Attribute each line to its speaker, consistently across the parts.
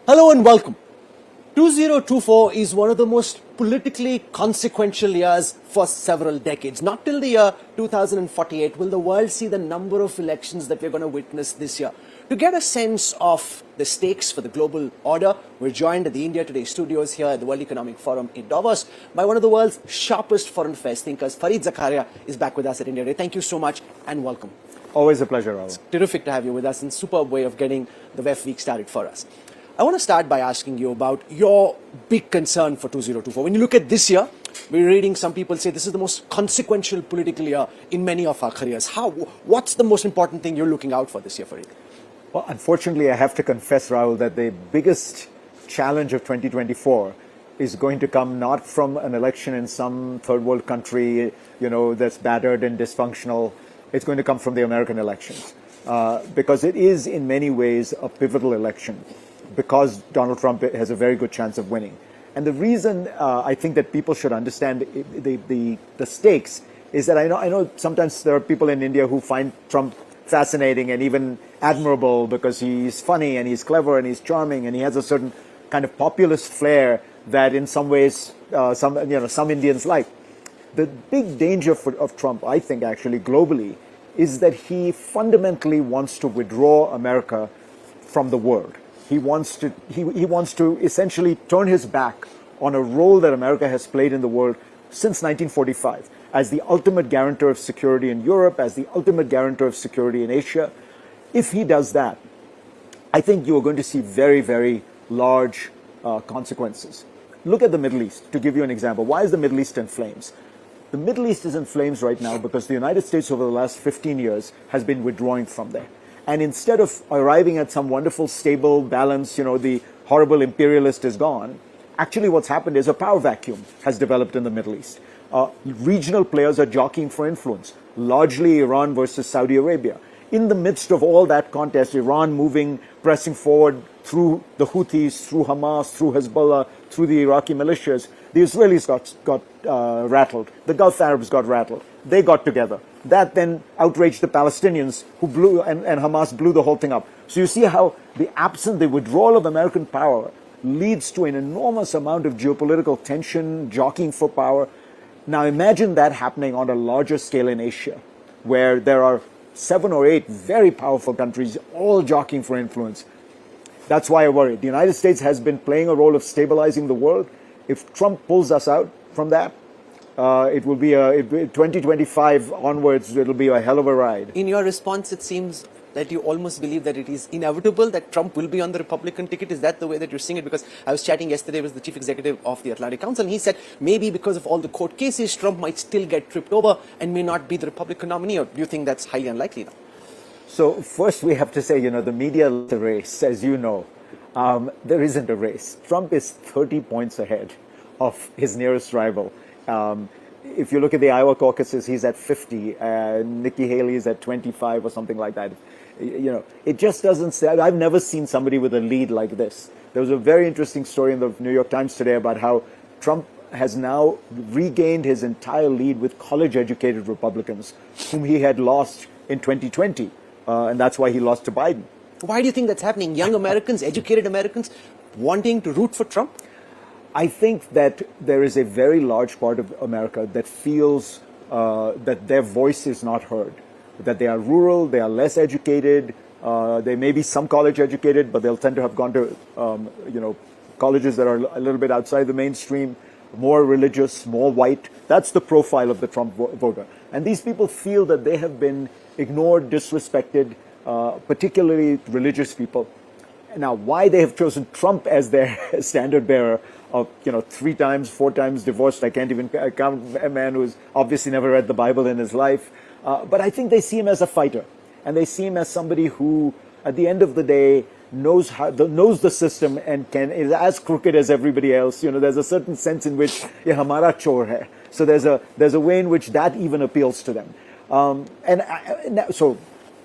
Speaker 1: Hello and welcome. 2024 is one of the most politically consequential years for several decades. Not till the year 2048 will the world see the number of elections that we're going to witness this year. To get a sense of the stakes for the global order, we're joined at the India Today studios here at the World Economic Forum in Davos by one of the world's sharpest foreign affairs thinkers. Fareed Zakaria is back with us at India Today. Thank you so much and welcome.
Speaker 2: Always a pleasure, Rahul.
Speaker 1: It's terrific to have you with us and superb way of getting the WEF week started for us. I want to start by asking you about your big concern for 2024. When you look at this year, we're reading some people say this is the most consequential political year in many of our careers. What's the most important thing you're looking out for this year, Fareed?
Speaker 2: Well, unfortunately, I have to confess, Rahul, that the biggest challenge of 2024 is going to come not from an election in some third world country, that's battered and dysfunctional. It's going to come from the American elections because it is in many ways a pivotal election, because Donald Trump has a very good chance of winning. And the reason I think that people should understand the stakes is that I know sometimes there are people in India who find Trump fascinating and even admirable because he's funny and he's clever and he's charming and he has a certain kind of populist flair that in some ways some Indians like. The big danger of Trump, I think, actually globally, is that he fundamentally wants to withdraw America from the world. He wants to essentially turn his back on a role that America has played in the world since 1945 as the ultimate guarantor of security in Europe, as the ultimate guarantor of security in Asia. If he does that, I think you are going to see very, very large consequences. Look at the Middle East, to give you an example. Why is the Middle East in flames? The Middle East is in flames right now because the United States over the last 15 years has been withdrawing from there. And instead of arriving at some wonderful, stable balance, the horrible imperialist is gone, actually what's happened is a power vacuum has developed in the Middle East. Regional players are jockeying for influence, largely Iran versus Saudi Arabia. In the midst of all that contest, Iran pressing forward through the Houthis, through Hamas, through Hezbollah, through the Iraqi militias, the Israelis got rattled. The Gulf Arabs got rattled. They got together. That then outraged the Palestinians and Hamas blew the whole thing up. So you see how the withdrawal of American power leads to an enormous amount of geopolitical tension, jockeying for power. Now imagine that happening on a larger scale in Asia, where there are 7 or 8 very powerful countries all jockeying for influence. That's why I worry. The United States has been playing a role of stabilizing the world. If Trump pulls us out from that, it will be 2025 onwards, it'll be a hell of a ride.
Speaker 1: In your response, it seems that you almost believe that it is inevitable that Trump will be on the Republican ticket. Is that the way that you're seeing it? Because I was chatting yesterday with the chief executive of the Atlantic Council, and he said maybe because of all the court cases, Trump might still get tripped over and may not be the Republican nominee. Or do you think that's highly unlikely now?
Speaker 2: So first we have to say, the media is a race, as you know. There isn't a race. Trump is 30 points ahead of his nearest rival. If you look at the Iowa caucuses, he's at 50. Nikki Haley is at 25 or something like that. It just doesn't say. I've never seen somebody with a lead like this. There was a very interesting story in the New York Times today about how Trump has now regained his entire lead with college-educated Republicans, whom he had lost in 2020. And that's why he lost to Biden.
Speaker 1: Why do you think that's happening? Young Americans, educated Americans, wanting to root for Trump?
Speaker 2: I think that there is a very large part of America that feels that their voice is not heard, that they are rural, they are less educated, they may be some college educated, but they'll tend to have gone to, colleges that are a little bit outside the mainstream, more religious, more white. That's the profile of the Trump voter. And these people feel that they have been ignored, disrespected, particularly religious people. Now, why they have chosen Trump as their standard bearer of, 3 times, 4 times divorced, I can't even count a man who's obviously never read the Bible in his life. But I think they see him as a fighter. And they see him as somebody who, at the end of the day, knows the system and is as crooked as everybody else. There's a certain sense in which, ye hamara chor hai. So there's a way in which that even appeals to them. So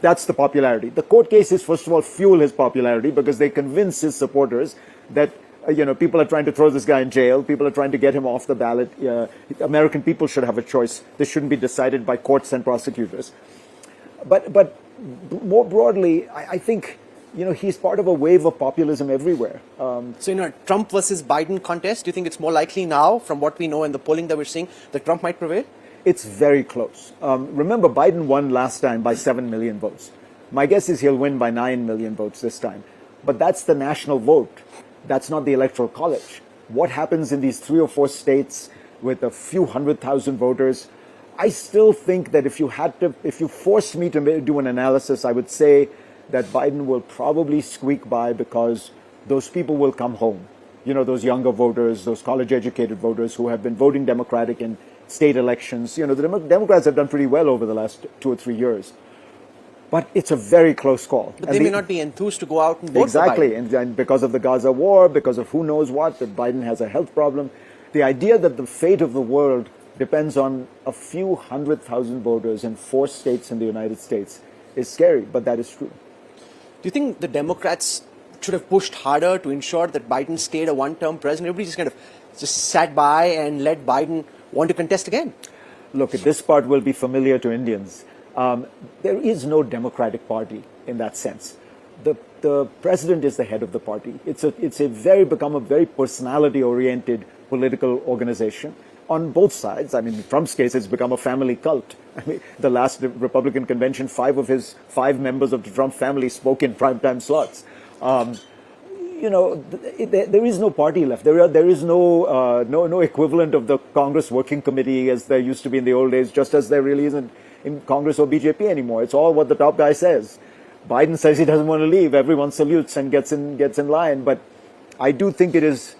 Speaker 2: that's the popularity. The court cases, first of all, fuel his popularity because they convince his supporters that people are trying to throw this guy in jail. People are trying to get him off the ballot. American people should have a choice. This shouldn't be decided by courts and prosecutors. But more broadly, I think he's part of a wave of populism everywhere.
Speaker 1: So, in a Trump versus Biden contest, do you think it's more likely now, from what we know and the polling that we're seeing, that Trump might prevail?
Speaker 2: It's very close. Remember, Biden won last time by 7 million votes. My guess is he'll win by 9 million votes this time. But that's the national vote. That's not the Electoral College. What happens in these 3 or 4 states with a few 100,000 voters? I still think that if you forced me to do an analysis, I would say that Biden will probably squeak by because those people will come home. Those younger voters, those college-educated voters who have been voting Democratic in state elections. The Democrats have done pretty well over the last 2 or 3 years. But it's a very close call.
Speaker 1: But they may not be enthused to go out and vote
Speaker 2: exactly,
Speaker 1: for Biden.
Speaker 2: And because of the Gaza war, because of who knows what, that Biden has a health problem. The idea that the fate of the world depends on a few 100,000 voters in 4 states in the United States is scary, but that is true.
Speaker 1: Do you think the Democrats should have pushed harder to ensure that Biden stayed a one-term president? Everybody just kind of sat by and let Biden want to contest again.
Speaker 2: Look, this part will be familiar to Indians. There is no Democratic Party in that sense. The president is the head of the party. It's become a very personality-oriented political organization on both sides. I mean, in Trump's case, it's become a family cult. I mean, the last Republican convention, 5 of his 5 members of the Trump family spoke in primetime slots. There is no party left. There is no equivalent of the Congress Working Committee as there used to be in the old days, just as there really isn't in Congress or BJP anymore. It's all what the top guy says. Biden says he doesn't want to leave. Everyone salutes and gets in line. But I do think Biden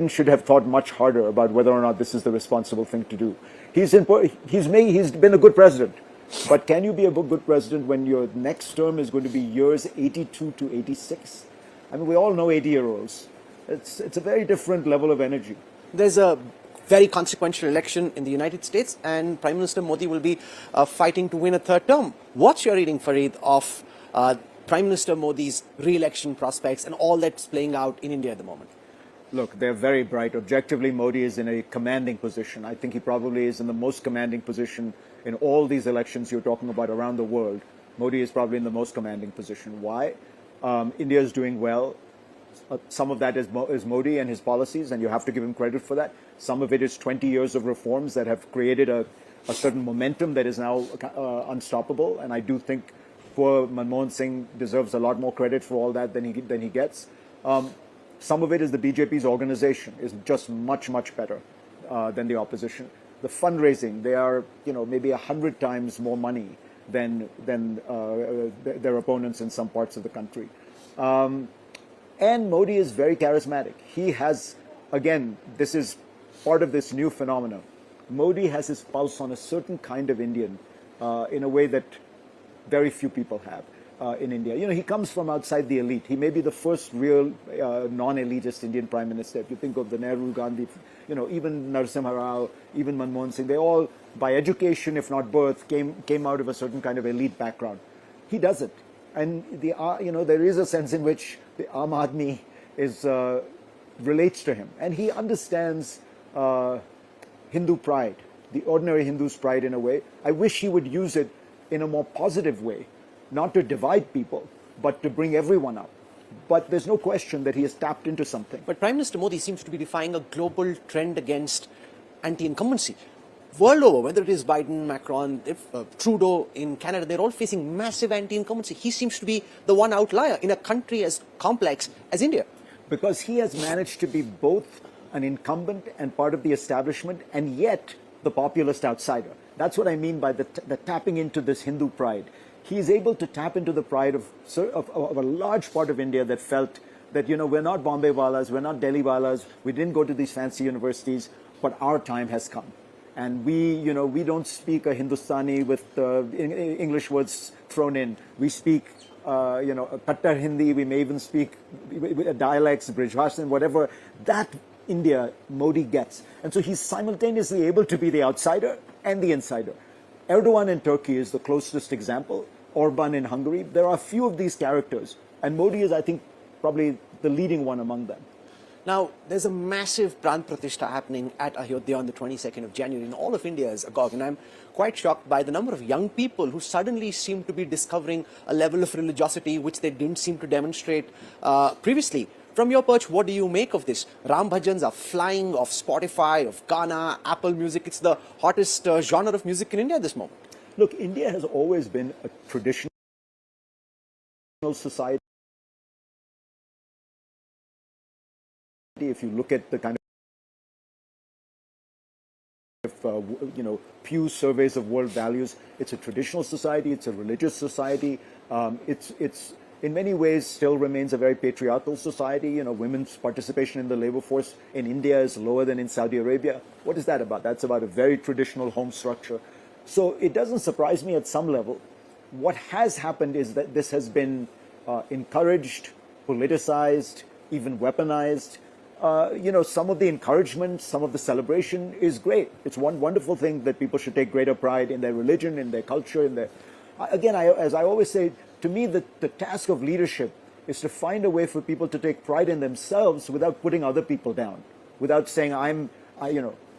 Speaker 2: should have thought much harder about whether or not this is the responsible thing to do. He's been a good president. But can you be a good president when your next term is going to be years 82 to 86? I mean, we all know 80-year-olds. It's a very different level of energy.
Speaker 1: There's a very consequential election in the United States, and Prime Minister Modi will be fighting to win a 3rd term. What's your reading, Fareed, of Prime Minister Modi's re-election prospects and all that's playing out in India at the moment?
Speaker 2: Look, they're very bright. Objectively, Modi is in a commanding position. I think he probably is in the most commanding position in all these elections you're talking about around the world. Modi is probably in the most commanding position. Why? India is doing well. Some of that is Modi and his policies, and you have to give him credit for that. Some of it is 20 years of reforms that have created a certain momentum that is now unstoppable. And I do think poor Manmohan Singh deserves a lot more credit for all that than he gets. Some of it is the BJP's organization is just much, much better than the opposition. The fundraising, they are maybe 100 times more money than their opponents in some parts of the country. And Modi is very charismatic. He has, again, this is part of this new phenomenon. Modi has his pulse on a certain kind of Indian in a way that very few people have in India. He comes from outside the elite. He may be the first real non-elitist Indian Prime Minister. If you think of the Nehru, Gandhi, even Narasimha Rao, even Manmohan Singh, they all, by education, if not birth, came out of a certain kind of elite background. He doesn't. And there is a sense in which the Aam Aadmi relates to him, and he understands Hindu pride, the ordinary Hindu's pride in a way. I wish he would use it in a more positive way, not to divide people, but to bring everyone up. But there's no question that he has tapped into something.
Speaker 1: But Prime Minister Modi seems to be defying a global trend against anti-incumbency. World over, whether it is Biden, Macron, Trudeau in Canada, they're all facing massive anti-incumbency. He seems to be the one outlier in a country as complex as India.
Speaker 2: Because he has managed to be both an incumbent and part of the establishment, and yet the populist outsider. That's what I mean by the tapping into this Hindu pride. He is able to tap into the pride of a large part of India that felt that, we're not Bombay Walas, we're not Delhi Walas, we didn't go to these fancy universities, but our time has come. And we don't speak a Hindustani with English words thrown in. We speak, Kattar Hindi. We may even speak dialects, Brijbhashan, whatever. That India Modi gets. And so he's simultaneously able to be the outsider and the insider. Erdogan in Turkey is the closest example. Orban in Hungary. There are a few of these characters. And Modi is, I think, probably the leading one among them.
Speaker 1: Now, there's a massive Pran Pratishtha happening at Ayodhya on the 22nd of January, and all of India is agog. And I'm quite shocked by the number of young people who suddenly seem to be discovering a level of religiosity which they didn't seem to demonstrate previously. From your perch, what do you make of this? Ram Bhajans are flying off Spotify, of Ghana, Apple Music. It's the hottest genre of music in India at this moment.
Speaker 2: Look, India has always been a traditional society. If you look at the kind of Pew surveys of world values, it's a traditional society, it's a religious society. It's in many ways still remains a very patriarchal society. Women's participation in the labor force in India is lower than in Saudi Arabia. What is that about? That's about a very traditional home structure. So it doesn't surprise me at some level. What has happened is that this has been encouraged, politicized, even weaponized. Some of the encouragement, some of the celebration is great. It's one wonderful thing that people should take greater pride in their religion, in their culture, in their... Again, as I always say, to me, the task of leadership is to find a way for people to take pride in themselves without putting other people down, without saying,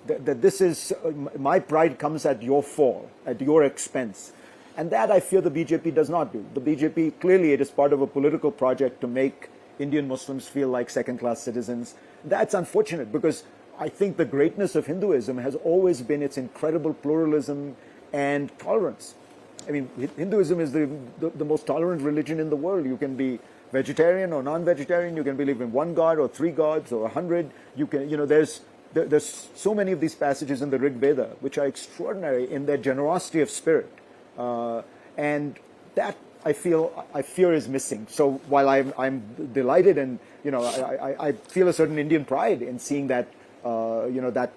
Speaker 2: that this is, my pride comes at your fall, at your expense. And that I fear the BJP does not do. The BJP, clearly it is part of a political project to make Indian Muslims feel like second-class citizens. That's unfortunate because I think the greatness of Hinduism has always been its incredible pluralism and tolerance. I mean, Hinduism is the most tolerant religion in the world. You can be vegetarian or non-vegetarian. You can believe in one god or three gods or 100. You can, there's so many of these passages in the Rig Veda which are extraordinary in their generosity of spirit, and that I fear is missing. So while I'm delighted and I feel a certain Indian pride in seeing that that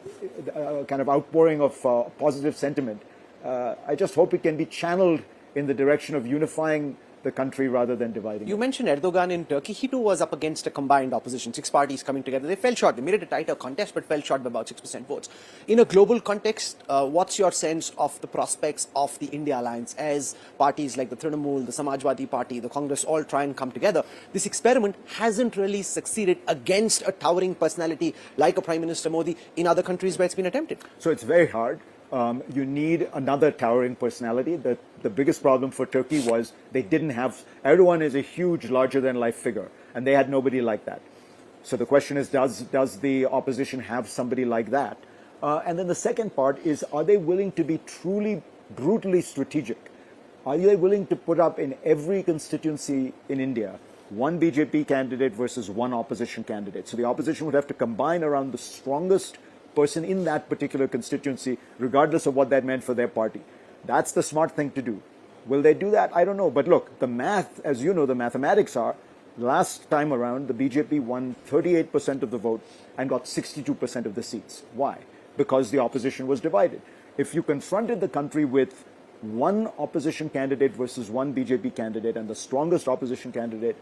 Speaker 2: kind of outpouring of positive sentiment. I just hope it can be channeled in the direction of unifying the country rather than dividing
Speaker 1: You
Speaker 2: it.
Speaker 1: mentioned Erdogan in Turkey. He too was up against a combined opposition, 6 parties coming together. They fell short. They made it a tighter contest, but fell short by about 6% votes. In a global context, what's your sense of the prospects of the India alliance as parties like the Trinamool, the Samajwadi Party, the Congress all try and come together? This experiment hasn't really succeeded against a towering personality like a Prime Minister Modi in other countries where it's been attempted.
Speaker 2: So it's very hard. You need another towering personality. The biggest problem for Turkey was they didn't have... Erdogan is a huge, larger-than-life figure, and they had nobody like that. So the question is, does the opposition have somebody like that? And then the second part is, are they willing to be truly, brutally strategic? Are they willing to put up in every constituency in India one BJP candidate versus one opposition candidate? So the opposition would have to combine around the strongest person in that particular constituency, regardless of what that meant for their party. That's the smart thing to do. Will they do that? I don't know. But look, the math, as you know, the mathematics are, last time around, the BJP won 38% of the vote and got 62% of the seats. Why? Because the opposition was divided. If you confronted the country with one opposition candidate versus one BJP candidate and the strongest opposition candidate,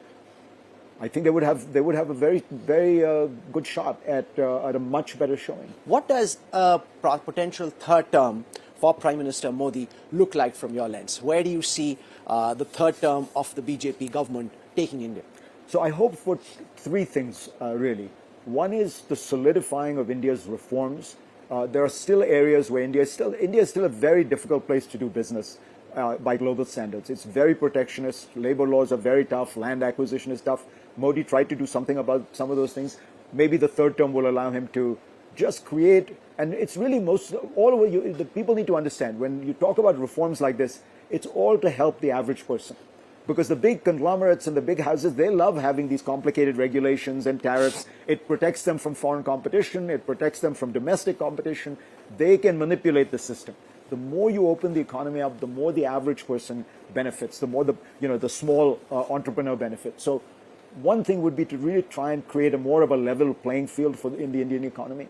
Speaker 2: I think they would have a very, very good shot at a much better showing.
Speaker 1: What does a potential third term for Prime Minister Modi look like from your lens? Where do you see the third term of the BJP government taking India?
Speaker 2: So I hope for three things, really. One is the solidifying of India's reforms. There are still areas where India is still a very difficult place to do business by global standards. It's very protectionist. Labor laws are very tough. Land acquisition is tough. Modi tried to do something about some of those things. Maybe the third term will allow him to just create, and it's really the people need to understand, when you talk about reforms like this, it's all to help the average person. Because the big conglomerates and the big houses, they love having these complicated regulations and tariffs. It protects them from foreign competition. It protects them from domestic competition. They can manipulate the system. The more you open the economy up, the more the average person benefits, the more the small entrepreneur benefits. So one thing would be to really try and create more of a level playing field in the Indian economy.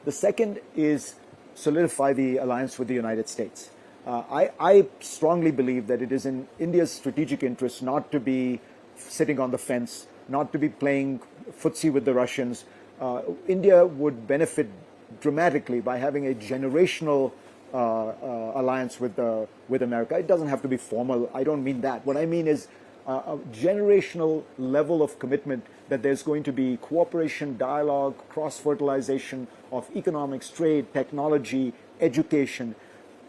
Speaker 2: The second is solidify the alliance with the United States. I strongly believe that it is in India's strategic interest not to be sitting on the fence, not to be playing footsie with the Russians. India would benefit dramatically by having a generational alliance with America. It doesn't have to be formal. I don't mean that. What I mean is a generational level of commitment that there's going to be cooperation, dialogue, cross-fertilization of economics, trade, technology, education.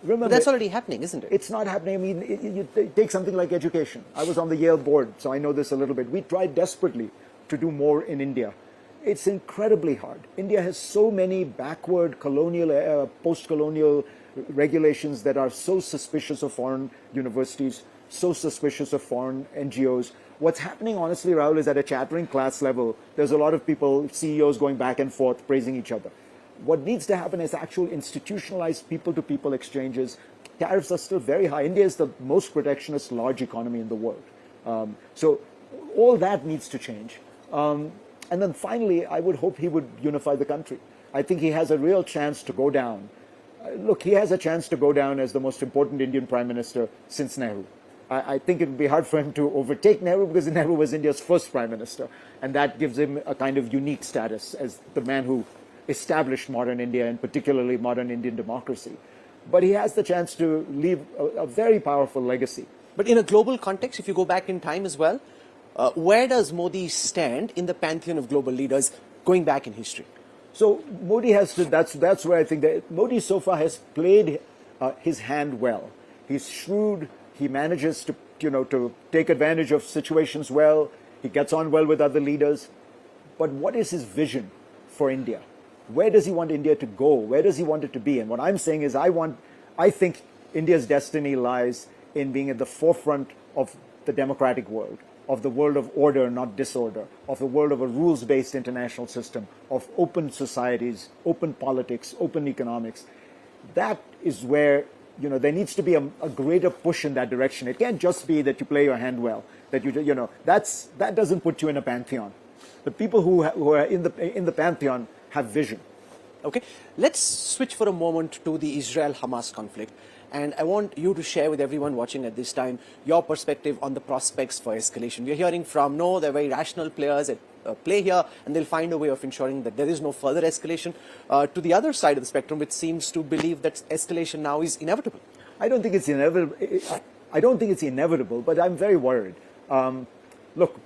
Speaker 2: Remember,
Speaker 1: But that's already happening, isn't it?
Speaker 2: it's not happening. I mean, you take something like education. I was on the Yale board, so I know this a little bit. We tried desperately to do more in India. It's incredibly hard. India has so many backward colonial, post-colonial regulations that are so suspicious of foreign universities, so suspicious of foreign NGOs. What's happening, honestly, Rahul, is at a chattering class level, there's a lot of people, CEOs going back and forth, praising each other. What needs to happen is actual institutionalized people-to-people exchanges. Tariffs are still very high. India is the most protectionist large economy in the world. So all that needs to change. And then finally, I would hope he would unify the country. I think he has a real chance to go down. Look, he has a chance to go down as the most important Indian Prime Minister since Nehru. I think it would be hard for him to overtake Nehru because Nehru was India's first Prime Minister. And that gives him a kind of unique status as the man who established modern India and particularly modern Indian democracy. But he has the chance to leave a very powerful legacy.
Speaker 1: But in a global context, if you go back in time as well, where does Modi stand in the pantheon of global leaders going back in history?
Speaker 2: So Modi has to, that's where I think that Modi so far has played his hand well. He's shrewd. He manages to, to take advantage of situations well. He gets on well with other leaders. But what is his vision for India? Where does he want India to go? Where does he want it to be? And what I'm saying is I think India's destiny lies in being at the forefront of the democratic world, of the world of order, not disorder, of the world of a rules-based international system, of open societies, open politics, open economics. That is where, there needs to be a greater push in that direction. It can't just be that you play your hand well, that that doesn't put you in a pantheon. The people who are in the pantheon have vision.
Speaker 1: Okay, let's switch for a moment to the Israel-Hamas conflict. And I want you to share with everyone watching at this time your perspective on the prospects for escalation. We're hearing from, they're very rational players at play here, and they'll find a way of ensuring that there is no further escalation. To the other side of the spectrum, which seems to believe that escalation now is inevitable.
Speaker 2: I don't think it's inevitable. I don't think it's inevitable, but I'm very worried. Look,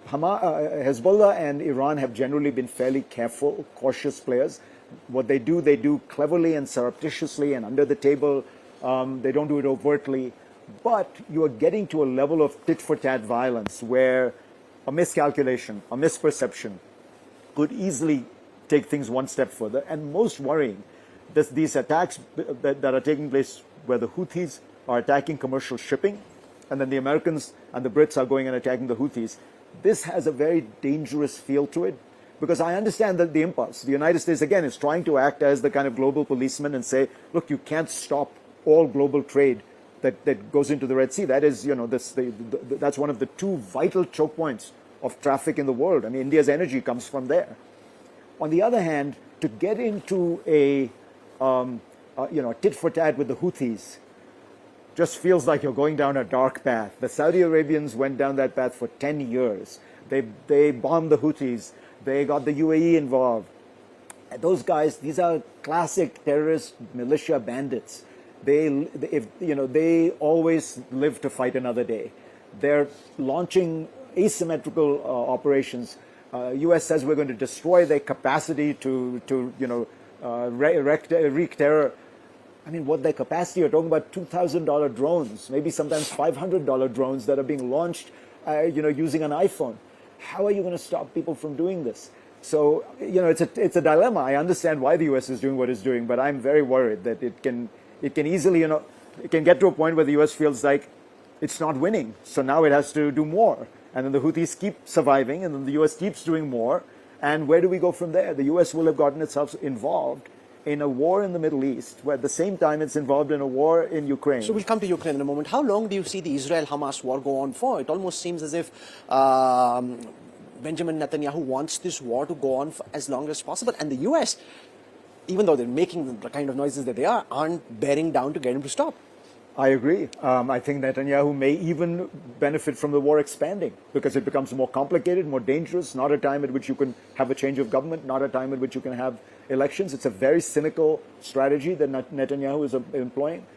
Speaker 2: Hezbollah and Iran have generally been fairly careful, cautious players. What they do cleverly and surreptitiously and under the table. They don't do it overtly. But you are getting to a level of tit-for-tat violence where a miscalculation, a misperception could easily take things one step further. And most worrying, these attacks that are taking place where the Houthis are attacking commercial shipping, and then the Americans and the Brits are going and attacking the Houthis. This has a very dangerous feel to it, because I understand that the impulse. The United States, again, is trying to act as the kind of global policeman and say, look, you can't stop all global trade that goes into the Red Sea. That is, that's one of the two vital choke points of traffic in the world. I mean, India's energy comes from there. On the other hand, to get into a tit-for-tat with the Houthis just feels like you're going down a dark path. The Saudi Arabians went down that path for 10 years. They bombed the Houthis. They got the UAE involved. And those guys, these are classic terrorist militia bandits. They always live to fight another day. They're launching asymmetrical operations. U.S. says we're going to destroy their capacity to wreak terror. I mean, what their capacity? You're talking about $2,000 drones, maybe sometimes $500 drones that are being launched, using an iPhone. How are you going to stop people from doing this? So, it's a dilemma. I understand why the U.S. is doing what it's doing, but I'm very worried that it can easily, it can get to a point where the U.S. feels like it's not winning. So now it has to do more. And then the Houthis keep surviving, and then the U.S. keeps doing more. And where do we go from there? The U.S. will have gotten itself involved in a war in the Middle East, where at the same time it's involved in a war in Ukraine.
Speaker 1: So we'll come to Ukraine in a moment. How long do you see the Israel-Hamas war go on for? It almost seems as if Benjamin Netanyahu wants this war to go on for as long as possible. And the U.S., even though they're making the kind of noises that they are, aren't bearing down to get him to stop.
Speaker 2: I agree. I think Netanyahu may even benefit from the war expanding because it becomes more complicated, more dangerous, not a time at which you can have a change of government, not a time at which you can have elections. It's a very cynical strategy that Netanyahu is employing.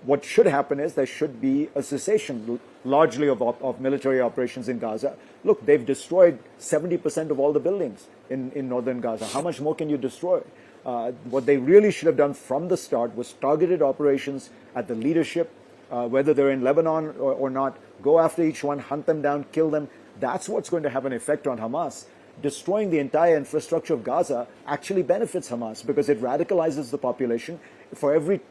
Speaker 2: what should happen is there should be a cessation, largely of military operations in Gaza. Look, they've destroyed 70% of all the buildings in northern Gaza. How much more can you destroy? What they really should have done from the start was targeted operations at the leadership, whether they're in Lebanon or not. Go after each one, hunt them down, kill them. That's what's going to have an effect on Hamas. Destroying the entire infrastructure of Gaza actually benefits Hamas because it radicalizes the population. For every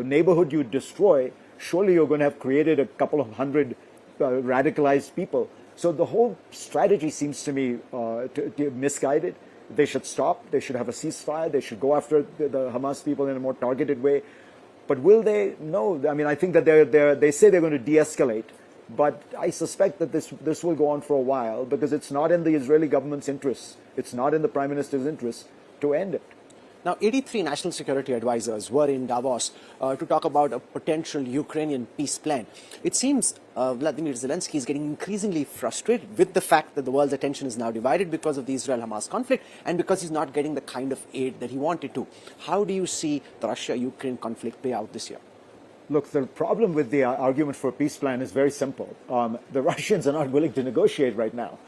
Speaker 2: neighborhood you destroy, surely you're going to have created a couple of hundred radicalized people. So the whole strategy seems to me misguided. They should stop. They should have a ceasefire. They should go after the Hamas people in a more targeted way. But will they? No. I mean, I think that they say they're going to de-escalate. But I suspect that this will go on for a while because it's not in the Israeli government's interests. It's not in the Prime Minister's interests to end it.
Speaker 1: Now, 83 national security advisors were in Davos to talk about a potential Ukrainian peace plan. It seems Vladimir Zelensky is getting increasingly frustrated with the fact that the world's attention is now divided because of the Israel-Hamas conflict and because he's not getting the kind of aid that he wanted to. How do you see the Russia-Ukraine conflict play out this year?
Speaker 2: Look, the problem with the argument for a peace plan is very simple. The Russians are not willing to negotiate right now.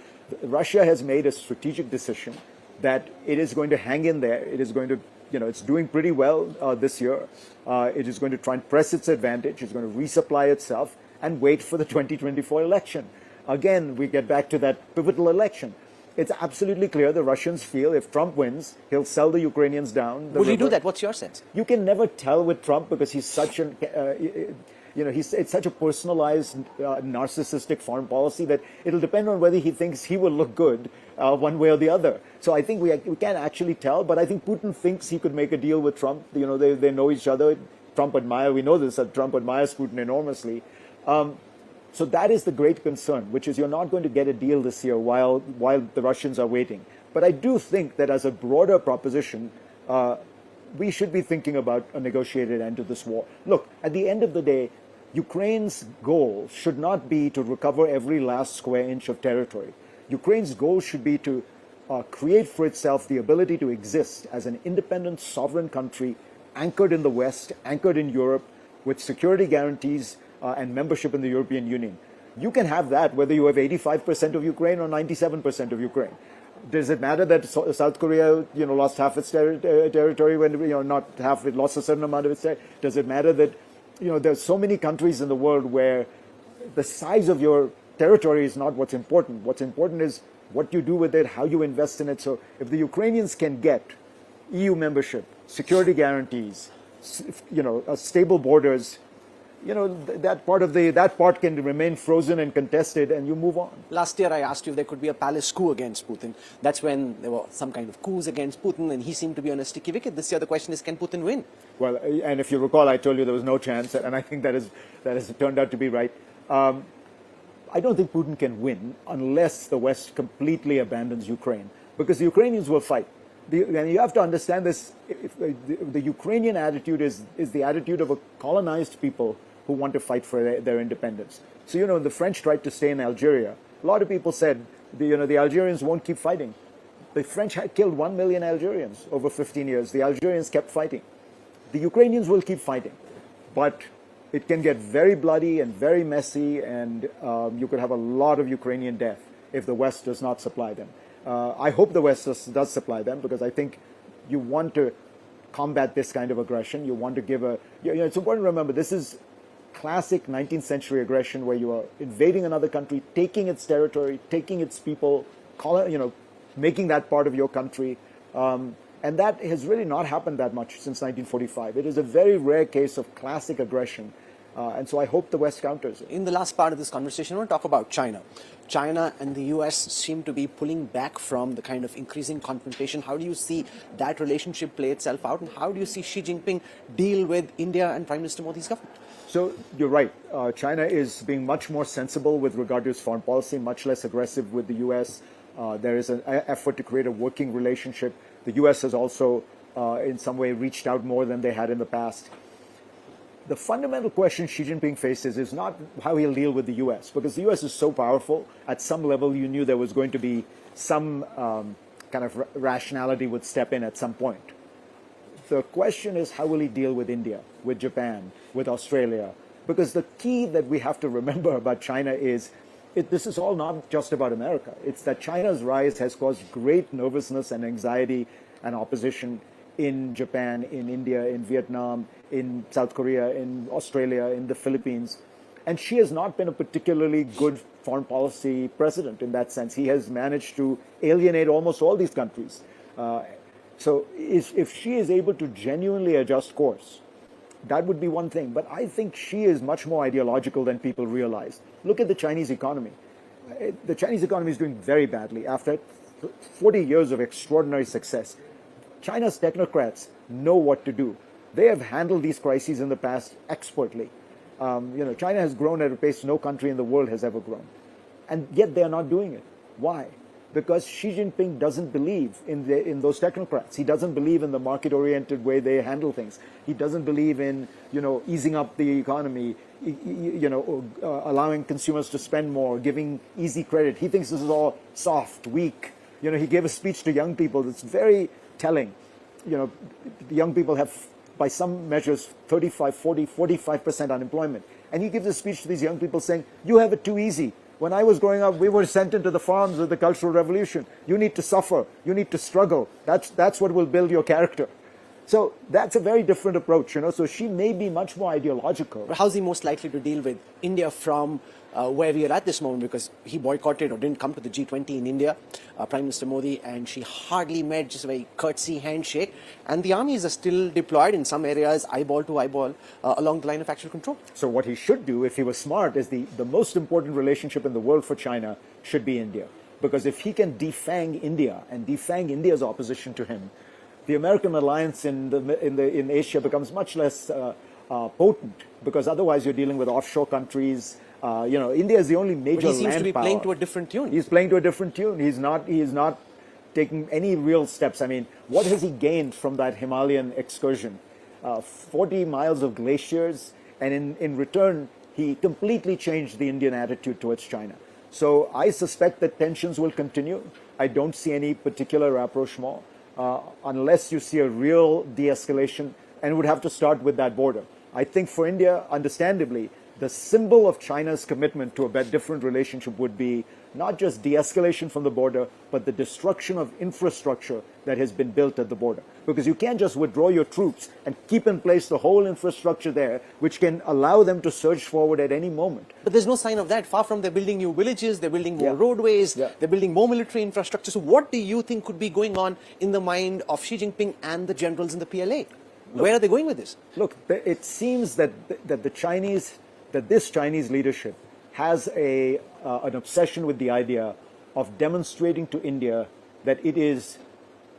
Speaker 2: Russia has made a strategic decision that it is going to hang in there. It is going to, it's doing pretty well this year. It is going to try and press its advantage. It's going to resupply itself and wait for the 2024 election. Again, we get back to that pivotal election. It's absolutely clear the Russians feel if Trump wins, he'll sell the Ukrainians down.
Speaker 1: Will he do that? What's your sense?
Speaker 2: You can never tell with Trump because he's such an, it's such a personalized, narcissistic foreign policy that it'll depend on whether he thinks he will look good one way or the other. So I think we can't actually tell, but I think Putin thinks he could make a deal with Trump. They know each other. We know this, that Trump admires Putin enormously. So that is the great concern, which is you're not going to get a deal this year while the Russians are waiting. But I do think that as a broader proposition, we should be thinking about a negotiated end to this war. Look, at the end of the day, Ukraine's goal should not be to recover every last square inch of territory. Ukraine's goal should be to create for itself the ability to exist as an independent, sovereign country anchored in the West, anchored in Europe, with security guarantees and membership in the European Union. You can have that whether you have 85% of Ukraine or 97% of Ukraine. Does it matter that South Korea, lost half its territory when, not half, it lost a certain amount of its territory? Does it matter that, there's so many countries in the world where the size of your territory is not what's important. What's important is what you do with it, how you invest in it. So if the Ukrainians can get EU membership, security guarantees, stable borders, that part can remain frozen and contested, and you move on.
Speaker 1: Last year, I asked you if there could be a palace coup against Putin. That's when there were some kind of coups against Putin, and he seemed to be on a sticky wicket. This year, the question is, can Putin win?
Speaker 2: Well, and if you recall, I told you there was no chance, and I think that has turned out to be right. I don't think Putin can win unless the West completely abandons Ukraine, because the Ukrainians will fight. And you have to understand this. The Ukrainian attitude is the attitude of a colonized people who want to fight for their independence. So, the French tried to stay in Algeria. A lot of people said, the Algerians won't keep fighting. The French had killed 1 million Algerians over 15 years. The Algerians kept fighting. The Ukrainians will keep fighting. But it can get very bloody and very messy, and you could have a lot of Ukrainian death if the West does not supply them. I hope the West does supply them, because I think you want to combat this kind of aggression. You want to give it's important to remember this is classic 19th century aggression where you are invading another country, taking its territory, taking its people, making that part of your country. And that has really not happened that much since 1945. It is a very rare case of classic aggression. And so I hope the West counters it.
Speaker 1: In the last part of this conversation, I want to talk about China. China and the US seem to be pulling back from the kind of increasing confrontation. How do you see that relationship play itself out? And how do you see Xi Jinping deal with India and Prime Minister Modi's government?
Speaker 2: So you're right. China is being much more sensible with regard to its foreign policy, much less aggressive with the US. There is an effort to create a working relationship. The US has also, in some way, reached out more than they had in the past. The fundamental question Xi Jinping faces is not how he'll deal with the US, because the US is so powerful. At some level, you knew there was going to be some kind of rationality would step in at some point. The question is, how will he deal with India, with Japan, with Australia? Because the key that we have to remember about China is this is all not just about America. It's that China's rise has caused great nervousness and anxiety and opposition in Japan, in India, in Vietnam, in South Korea, in Australia, in the Philippines. And she has not been a particularly good foreign policy president in that sense. He has managed to alienate almost all these countries. So if she is able to genuinely adjust course, that would be one thing. But I think she is much more ideological than people realize. Look at the Chinese economy. The Chinese economy is doing very badly after 40 years of extraordinary success. China's technocrats know what to do. They have handled these crises in the past expertly. China has grown at a pace no country in the world has ever grown. And yet they are not doing it. Why? Because Xi Jinping doesn't believe in those technocrats. He doesn't believe in the market-oriented way they handle things. He doesn't believe in, easing up the economy, allowing consumers to spend more, giving easy credit. He thinks this is all soft, weak. He gave a speech to young people that's very telling. The young people have, by some measures, 35, 40, 45% unemployment. And he gives a speech to these young people saying, you have it too easy. When I was growing up, we were sent into the farms with the Cultural Revolution. You need to suffer. You need to struggle. That's what will build your character. So that's a very different approach, So she may be much more ideological.
Speaker 1: How's he most likely to deal with India from where we are at this moment? Because he boycotted or didn't come to the G20 in India, Prime Minister Modi, and she hardly met, just a very curtsy handshake. And the armies are still deployed in some areas, eyeball to eyeball, along the line of actual control.
Speaker 2: So what he should do, if he was smart, is the most important relationship in the world for China should be India. Because if he can defang India and defang India's opposition to him, the American alliance in Asia becomes much less potent, because otherwise you're dealing with offshore countries. India is the only major land power.
Speaker 1: But he seems to be playing to a different tune.
Speaker 2: He's playing to a different tune. He is not taking any real steps. I mean, what has he gained from that Himalayan excursion? 40 miles of glaciers, and in return, he completely changed the Indian attitude towards China. So I suspect that tensions will continue. I don't see any particular rapprochement unless you see a real de-escalation, and it would have to start with that border. I think for India, understandably, the symbol of China's commitment to a different relationship would be not just de-escalation from the border, but the destruction of infrastructure that has been built at the border. Because you can't just withdraw your troops and keep in place the whole infrastructure there, which can allow them to surge forward at any moment.
Speaker 1: But there's no sign of that. Far from, they're building new villages, they're building more roadways, they're building more military infrastructure. So what do you think could be going on in the mind of Xi Jinping and the generals in the PLA? Where are they going with this?
Speaker 2: Look, it seems that this Chinese leadership has an obsession with the idea of demonstrating to India that it is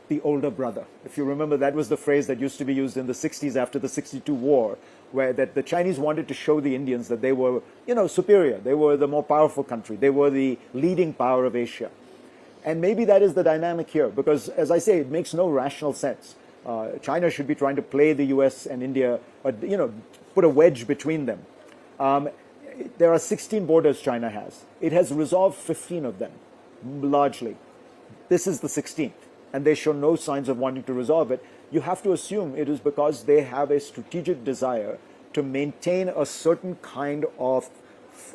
Speaker 2: the older brother. If you remember, that was the phrase that used to be used in the 60s after the 62 war, where that the Chinese wanted to show the Indians that they were, superior. They were the more powerful country. They were the leading power of Asia. And maybe that is the dynamic here, because, as I say, it makes no rational sense. China should be trying to play the US and India, put a wedge between them. There are 16 borders China has. It has resolved 15 of them, largely. This is the 16th, and they show no signs of wanting to resolve it. You have to assume it is because they have a strategic desire to maintain a certain kind of,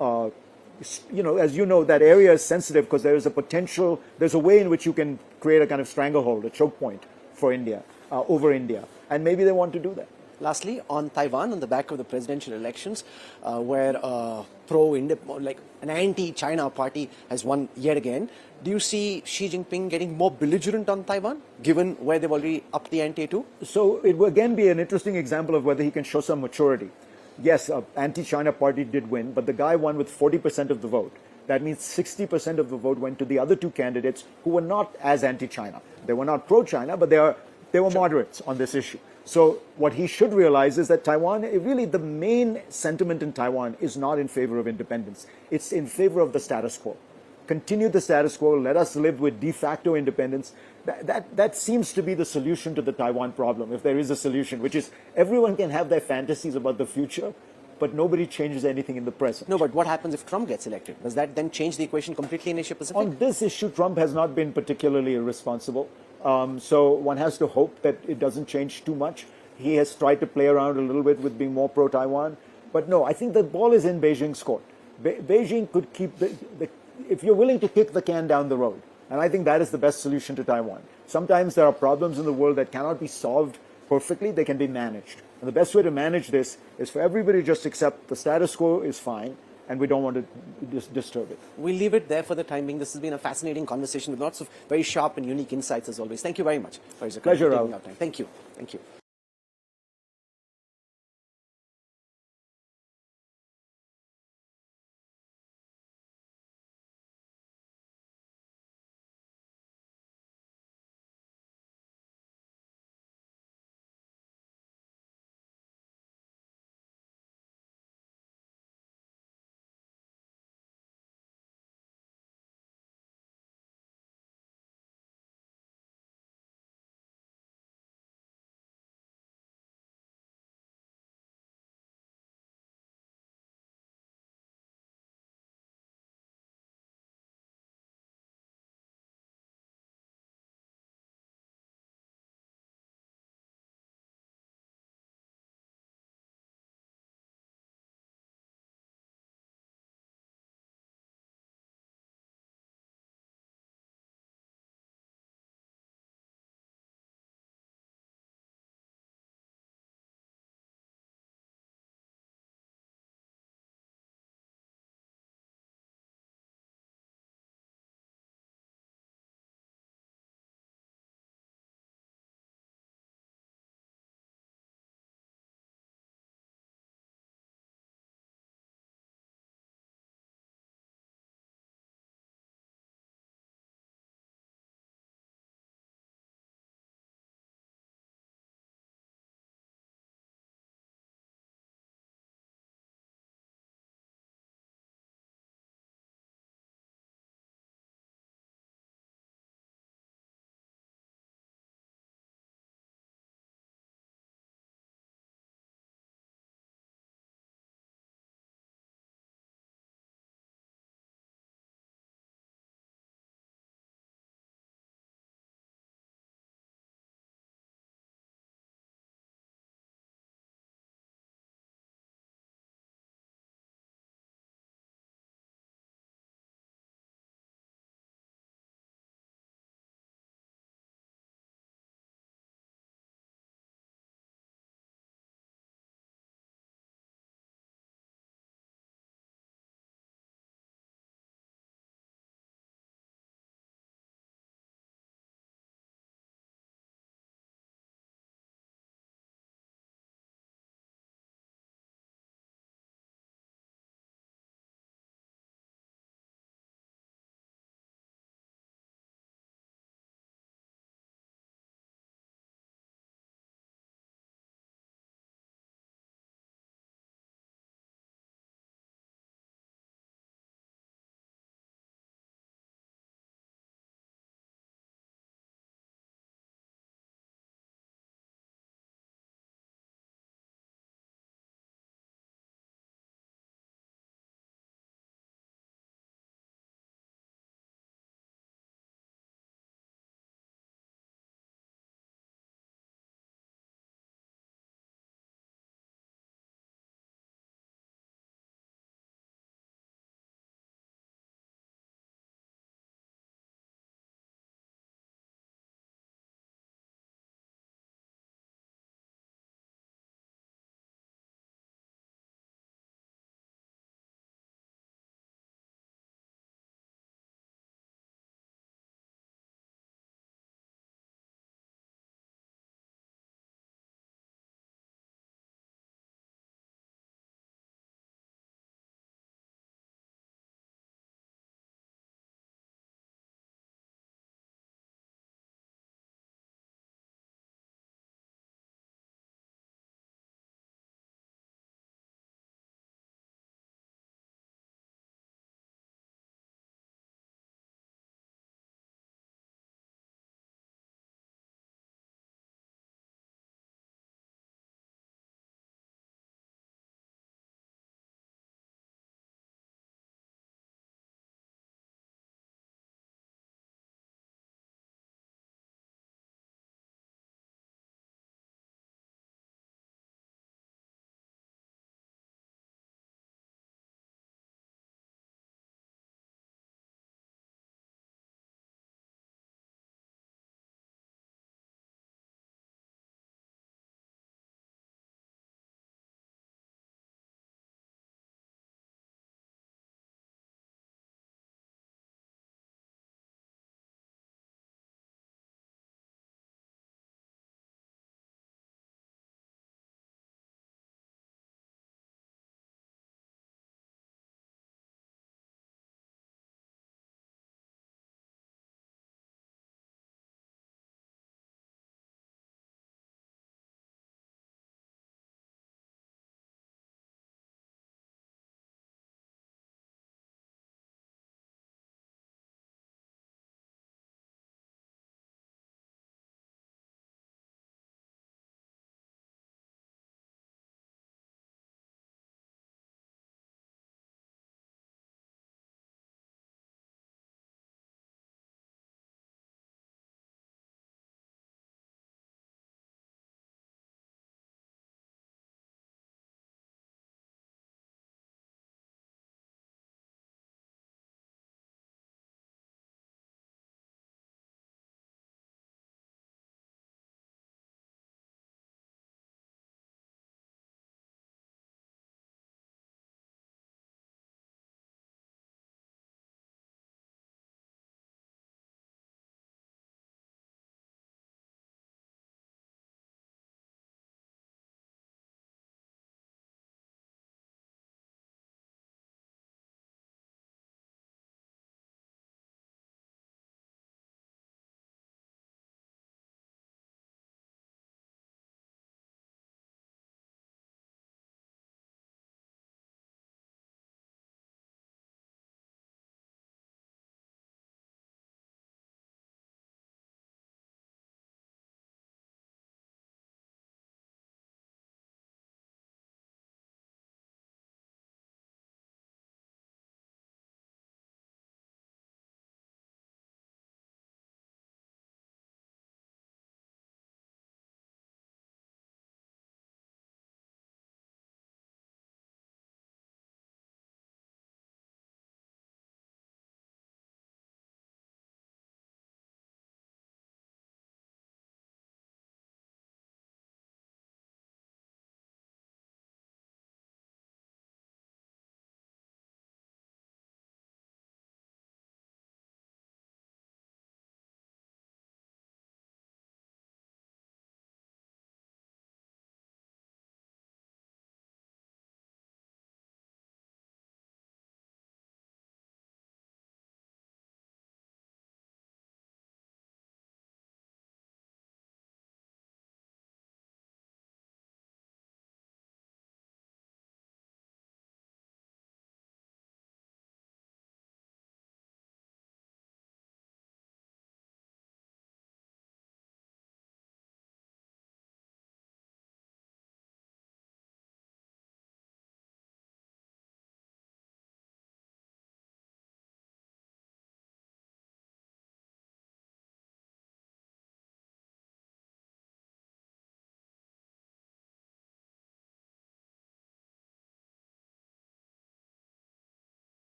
Speaker 2: as you know, that area is sensitive because there is a potential, there's a way in which you can create a kind of stranglehold, a choke point for India, over India. And maybe they want to do that.
Speaker 1: Lastly, on Taiwan, on the back of the presidential elections, where an anti-China party has won yet again, do you see Xi Jinping getting more belligerent on Taiwan, given where they've already upped the ante to?
Speaker 2: So it will again be an interesting example of whether he can show some maturity. Yes, an anti-China party did win, but the guy won with 40% of the vote. That means 60% of the vote went to the other two candidates who were not as anti-China. They were not pro-China, but they were moderates on this issue. So what he should realize is that Taiwan, really the main sentiment in Taiwan is not in favor of independence. It's in favor of the status quo. Continue the status quo, let us live with de facto independence. That seems to be the solution to the Taiwan problem, if there is a solution, which is everyone can have their fantasies about the future, but nobody changes anything in the present.
Speaker 1: No, but what happens if Trump gets elected? Does that then change the equation completely in Asia Pacific?
Speaker 2: On this issue, Trump has not been particularly irresponsible. So one has to hope that it doesn't change too much. He has tried to play around a little bit with being more pro-Taiwan. But no, I think the ball is in Beijing's court. Beijing could keep if you're willing to kick the can down the road. And I think that is the best solution to Taiwan. Sometimes there are problems in the world that cannot be solved perfectly, they can be managed. And the best way to manage this is for everybody to just accept the status quo is fine, and we don't want to disturb it.
Speaker 1: We'll leave it there for the time being. This has been a fascinating conversation with lots of very sharp and unique insights as always. Thank you very much.
Speaker 2: Pleasure, Rahul.
Speaker 1: Thank you. Thank you.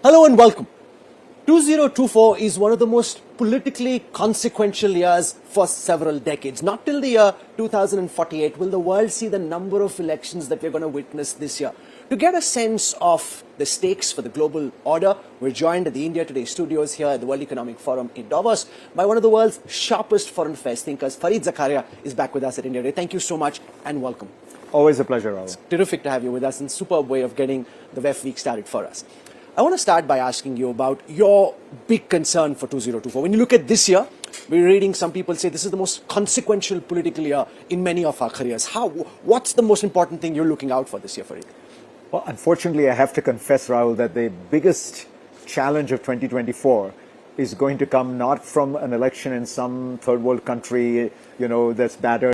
Speaker 1: Hello and welcome. 2024 is one of the most politically consequential years for several decades. Not till the year 2048 will the world see the number of elections that we're going to witness this year. To get a sense of the stakes for the global order, we're joined at the India Today studios here at the World Economic Forum in Davos by one of the world's sharpest foreign affairs thinkers. Fareed Zakaria is back with us at India Today. Thank you so much and welcome.
Speaker 2: Always a pleasure, Rahul.
Speaker 1: Terrific to have you with us and superb way of getting the WEF week started for us. I want to start by asking you about your big concern for 2024. When you look at this year, we're reading some people say this is the most consequential political year in many of our careers. What's the most important thing you're looking out for this year, Fareed?
Speaker 2: Well, unfortunately, I have to confess, Rahul, that the biggest challenge of 2024 is going to come not from an election in some third world country, that's battered.